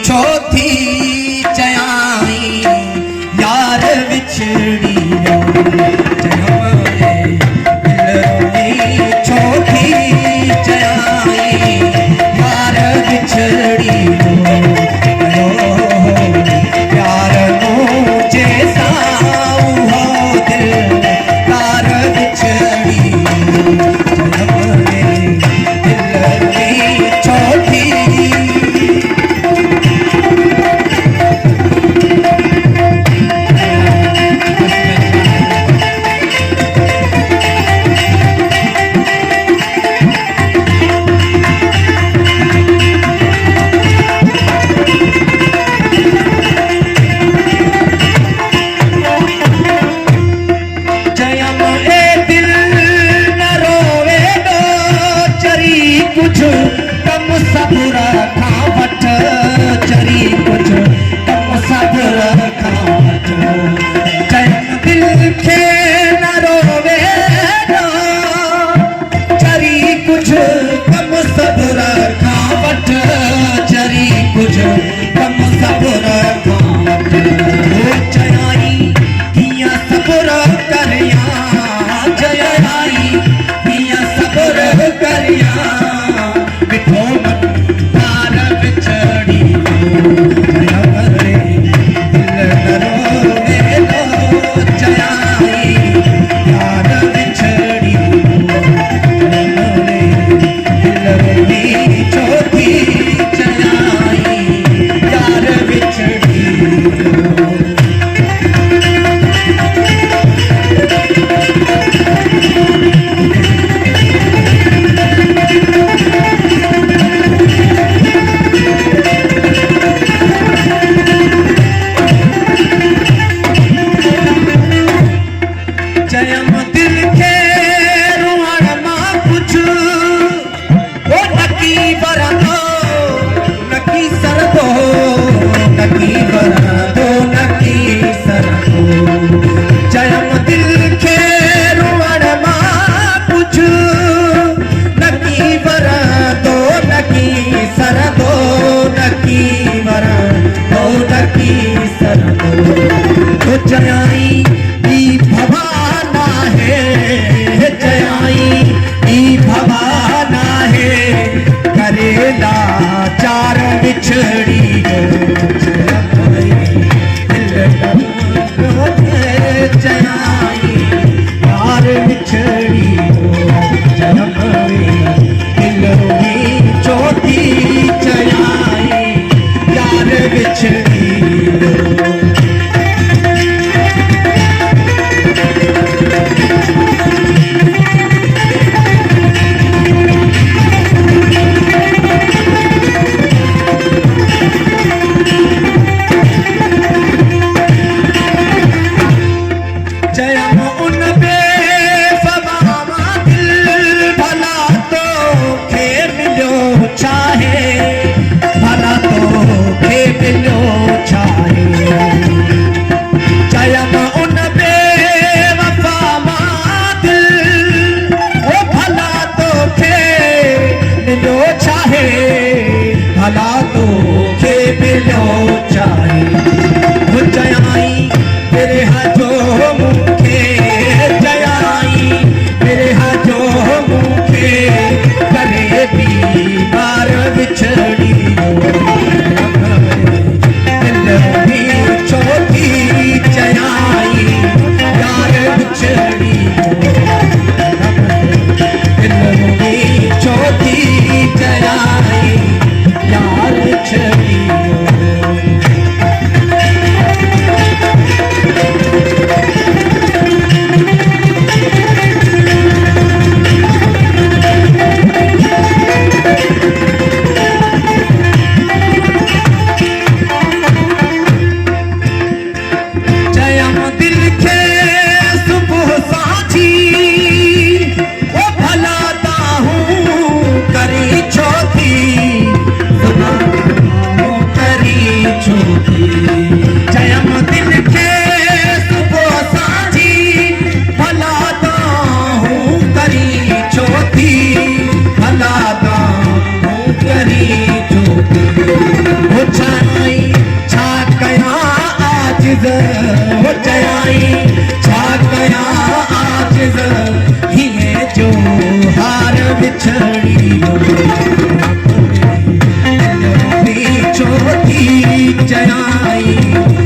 चौथी चयाई यार बिछड़ी चौथी चयाई यार बिछड़ी प्यार नो जैसा हो दिल प्यार बिछड़ी चौथी कुछ कम सब्र खा वठ चरी कुछ कम सब्र खा वठ चैन दिल खे न रोवे चरी कुछ कम सब्र खा वठ चरी कुछ कम सब्र खा वठ चयाई किया सब्र करिया जयाई किया सब्र करिया जयाई ई भवाना है जयाई ई भवाना है करेला चार बिछड़ी जयाई यार बिछड़ी चौथी जयाई यार बिछड़ी भला तो खे मिलो चाहे हो जयाई तेरे हाथों मुखे जयाई तेरे हाथों मुखे करे भी बार बिछड़ी चौथी जयाई यार बिछड़ी चौथी जयाई यार बिछड़ी होती चयाई